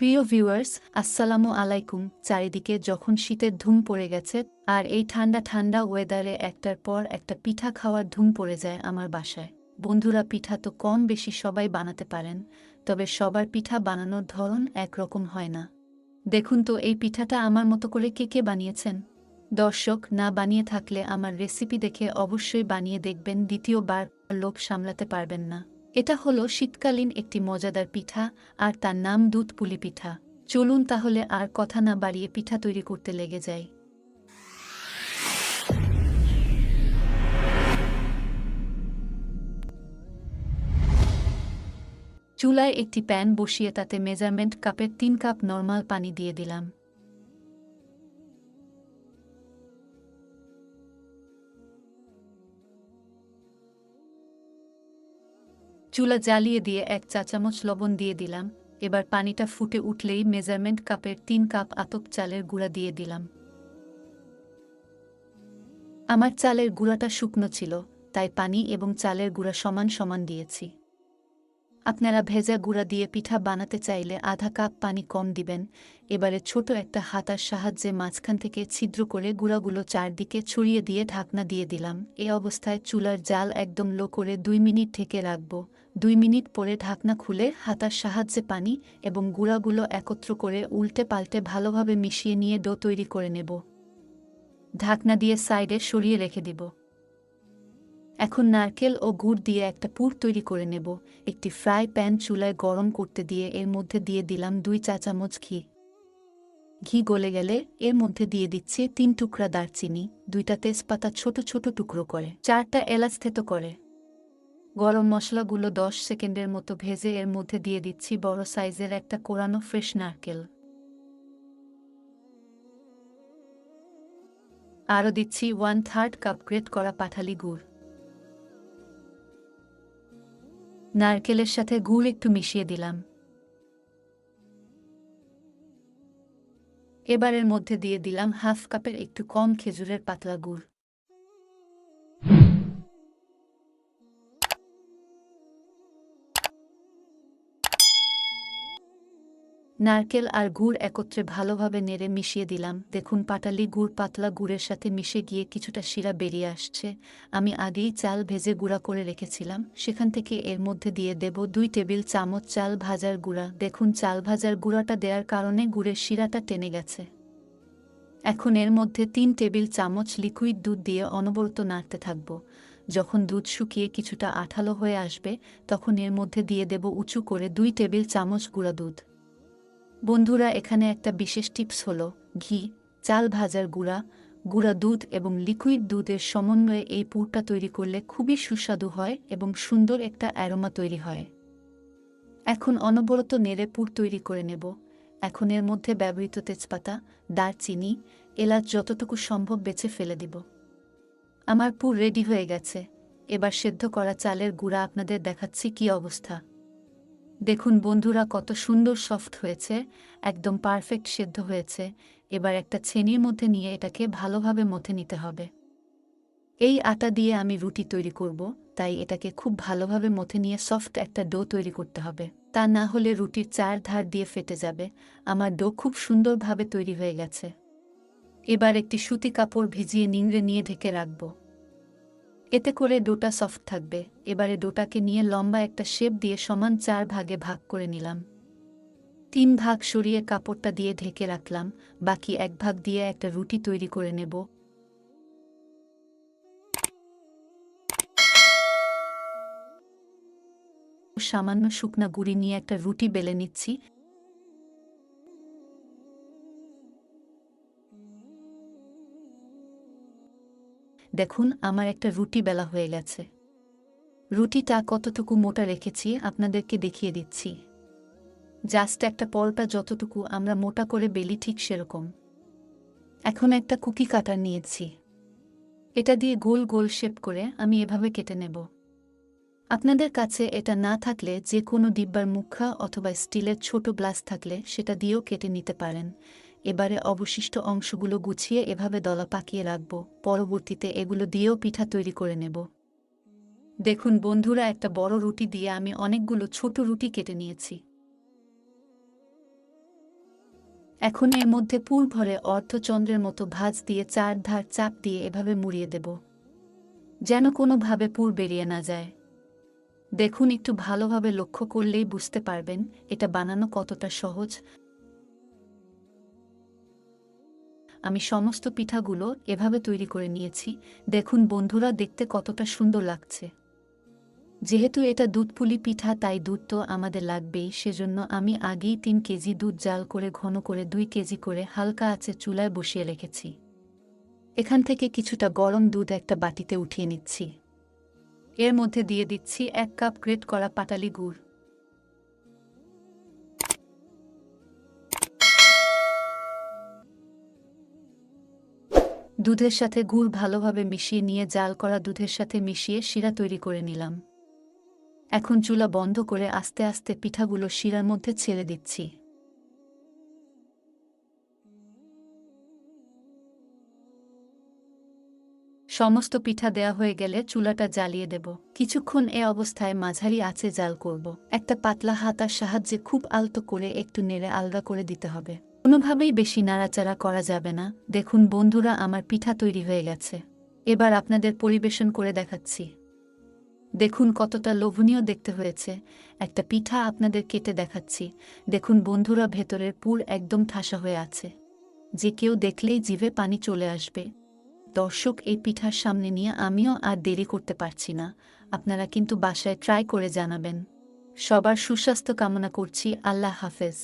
প্রিয় ভিউয়ার্স, আসসালামু আলাইকুম। চারিদিকে যখন শীতের ধুম পড়ে গেছে আর এই ঠান্ডা ঠান্ডা ওয়েদারে একটার পর একটা পিঠা খাওয়ার ধুম পড়ে যায় আমার বাসায়। বন্ধুরা, পিঠা তো কম বেশি সবাই বানাতে পারেন, তবে সবার পিঠা বানানোর ধরন একরকম হয় না। দেখুন তো এই পিঠাটা আমার মতো করে কে কে বানিয়েছেন। দর্শক, না বানিয়ে থাকলে আমার রেসিপি দেখে অবশ্যই বানিয়ে দেখবেন, দ্বিতীয়বার লোভ সামলাতে পারবেন না। এটা হলো শীতকালীন একটি মজাদার পিঠা, আর তার নাম দুধ পুলি পিঠা। চলুন তাহলে আর কথা না বাড়িয়ে পিঠা তৈরি করতে লেগে যাই। চুলায় একটি প্যান বসিয়ে তাতে মেজারমেন্ট কাপের 3 কাপ নর্মাল পানি দিয়ে দিলাম। চুলা জ্বালিয়ে দিয়ে 1 চা চামচ লবণ দিয়ে দিলাম। এবার পানিটা ফুটে উঠলেই মেজারমেন্ট কাপের 3 কাপ আতপ চালের গুঁড়া দিয়ে দিলাম। আমার চালের গুঁড়াটা শুকনো ছিল, তাই পানি এবং চালের গুঁড়া সমান সমান দিয়েছি। আপনারা ভেজা গুঁড়া দিয়ে পিঠা বানাতে চাইলে আধা কাপ পানি কম দিবেন। এবারে ছোট একটা হাতার সাহায্যে মাঝখান থেকে ছিদ্র করে গুঁড়াগুলো চারদিকে ছড়িয়ে দিয়ে ঢাকনা দিয়ে দিলাম। এ অবস্থায় চুলার জাল একদম লো করে 2 মিনিট ঢেকে রাখব। 2 মিনিট পরে ঢাকনা খুলে হাতার সাহায্যে পানি এবং গুঁড়াগুলো একত্র করে উল্টে পাল্টে ভালোভাবে মিশিয়ে নিয়ে ডো তৈরি করে নেব। ঢাকনা দিয়ে সাইডে সরিয়ে রেখে দিব। এখন নারকেল ও গুড় দিয়ে একটা পুর তৈরি করে নেব। একটি ফ্রাই প্যান চুলায় গরম করতে দিয়ে এর মধ্যে দিয়ে দিলাম 2 চা চামচ ঘি। ঘি গলে গেলে এর মধ্যে দিয়ে দিচ্ছি 3 টুকরা দারচিনি, 2টা তেজপাতা ছোট ছোট টুকরো করে, 4টা এলাচ থেতো করে। গরম মশলাগুলো 10 সেকেন্ডের মতো ভেজে এর মধ্যে দিয়ে দিচ্ছি বড় সাইজের একটা কোরানো ফ্রেশ নারকেল। আরও দিচ্ছি 1/3 কাপ গ্রেট করা পাটালি গুড়। নারকেলের সাথে গুড় একটু মিশিয়ে দিলাম। এবারের মধ্যে দিয়ে দিলাম হাফ কাপের একটু কম খেজুরের পাতলা গুড়। নারকেল আর গুড় একত্রে ভালোভাবে নেড়ে মিশিয়ে দিলাম। দেখুন, পাটালি গুড় পাতলা গুড়ের সাথে মিশে গিয়ে কিছুটা শিরা বেরিয়ে আসছে। আমি আগেই চাল ভেজে গুঁড়া করে রেখেছিলাম, সেখান থেকে এর মধ্যে দিয়ে দেব 2 টেবিল চামচ চাল ভাজার গুঁড়া। দেখুন, চাল ভাজার গুঁড়াটা দেওয়ার কারণে গুড়ের শিরাটা টেনে গেছে। এখন এর মধ্যে 3 টেবিল চামচ লিকুইড দুধ দিয়ে অনবরত নাড়তে থাকব। যখন দুধ শুকিয়ে কিছুটা আঠালো হয়ে আসবে, তখন এর মধ্যে দিয়ে দেব উঁচু করে 2 টেবিল চামচ গুঁড়া দুধ। বন্ধুরা, এখানে একটা বিশেষ টিপস হলো, ঘি, চাল ভাজার গুঁড়া, গুঁড়া দুধ এবং লিকুইড দুধের সমন্বয়ে এই পুরটা তৈরি করলে খুবই সুস্বাদু হয় এবং সুন্দর একটা অ্যারোমা তৈরি হয়। এখন অনবরত নেড়ে পুর তৈরি করে নেব। এখন এর মধ্যে ব্যবহৃত তেজপাতা, দারচিনি, এলাচ যতটুকু সম্ভব বেছে ফেলে দিব। আমার পুর রেডি হয়ে গেছে। এবার সেদ্ধ করা চালের গুঁড়া আপনাদের দেখাচ্ছি কী অবস্থা। দেখুন বন্ধুরা, কত সুন্দর সফট হয়েছে, একদম পারফেক্ট সেদ্ধ হয়েছে। এবার একটা ছেনির মধ্যে নিয়ে এটাকে ভালোভাবে মথে নিতে হবে। এই আটা দিয়ে আমি রুটি তৈরি করব, তাই এটাকে খুব ভালোভাবে মথে নিয়ে সফট একটা ডো তৈরি করতে হবে। তা না হলে রুটির 4 ধার দিয়ে ফেটে যাবে। আমার ডো খুব সুন্দরভাবে তৈরি হয়ে গেছে। এবার একটি সুতি কাপড় ভিজিয়ে নিংড়ে নিয়ে ঢেকে রাখব। এতে করে ডোটা সফট থাকবে। এবারে ডোটাকে নিয়ে লম্বা একটা শেপ দিয়ে সমান 4 ভাগে ভাগ করে নিলাম। 3 ভাগ সরিয়ে কাপড়টা দিয়ে ঢেকে রাখলাম। বাকি 1 ভাগ দিয়ে একটা রুটি তৈরি করে নেব। সামান্য শুকনা গুঁড়ি নিয়ে একটা রুটি বেলে নিচ্ছি। দেখুন, আমার একটা রুটি বেলা হয়ে গেছে। রুটিটা কতটুকু মোটা রেখেছি আপনাদেরকে দেখিয়ে দিচ্ছি। জাস্ট একটা পরোটা যতটুকু আমরা মোটা করে বেলি ঠিক সেরকম। এখন একটা কুকি কাটার নিয়েছি। এটা দিয়ে গোল গোল শেপ করে আমি এভাবে কেটে নেব। আপনাদের কাছে এটা না থাকলে যে কোনো ডিব্বার মুখা অথবা স্টিলের ছোট গ্লাস থাকলে সেটা দিয়েও কেটে নিতে পারেন। এবারে অবশিষ্ট অংশগুলো গুছিয়ে এভাবে দলা পাকিয়ে রাখব। পরবর্তীতে এগুলো দিয়েও পিঠা তৈরি করে নেব। দেখুন বন্ধুরা, একটা বড় রুটি দিয়ে আমি অনেকগুলো ছোট রুটি কেটে নিয়েছি। এখন এর মধ্যে পুর ভরে অর্ধচন্দ্রের মতো ভাঁজ দিয়ে চারধার চাপ দিয়ে এভাবে মুড়িয়ে দেব, যেন কোনোভাবে পুর বেরিয়ে না যায়। দেখুন, একটু ভালোভাবে লক্ষ্য করলেই বুঝতে পারবেন এটা বানানো কতটা সহজ। আমি সমস্ত পিঠাগুলো এভাবে তৈরি করে নিয়েছি। দেখুন বন্ধুরা, দেখতে কতটা সুন্দর লাগছে। যেহেতু এটা দুধ পুলি পিঠা, তাই দুধ তো আমাদের লাগবেই। সেজন্য আমি আগেই 3 কেজি দুধ জাল করে ঘন করে 2 কেজি করে হালকা আঁচে চুলায় বসিয়ে রেখেছি। এখান থেকে কিছুটা গরম দুধ একটা বাটিতে উঠিয়ে নিচ্ছি। এর মধ্যে দিয়ে দিচ্ছি 1 কাপ গ্রেট করা পাটালি গুড়। দুধের সাথে গুড় ভালোভাবে মিশিয়ে নিয়ে জাল করা দুধের সাথে মিশিয়ে শিরা তৈরি করে নিলাম। এখন চুলা বন্ধ করে আস্তে আস্তে পিঠাগুলো শিরার মধ্যে ছেড়ে দিচ্ছি। সমস্ত পিঠা দেয়া হয়ে গেলে চুলাটা জ্বালিয়ে দেব। কিছুক্ষণ এ অবস্থায় মাঝারি আঁচে জাল করব। একটা পাতলা হাতার সাহায্যে খুব আলতো করে একটু নেড়ে আলগা করে দিতে হবে। কোনোভাবেই বেশি নাড়াচাড়া করা যাবে না। দেখুন বন্ধুরা, আমার পিঠা তৈরি হয়ে গেছে। এবার আপনাদের পরিবেশন করে দেখাচ্ছি। দেখুন কতটা লোভনীয় দেখতে হয়েছে। একটা পিঠা আপনাদের কেটে দেখাচ্ছি। দেখুন বন্ধুরা, ভেতরের পুর একদম ঠাসা হয়ে আছে, যে কেউ দেখলেই জিভে পানি চলে আসবে। দর্শক, এই পিঠার সামনে নিয়ে আমিও আর দেরি করতে পারছি না। আপনারা কিন্তু বাসায় ট্রাই করে জানাবেন। সবার সুস্বাস্থ্য কামনা করছি। আল্লাহ হাফেজ।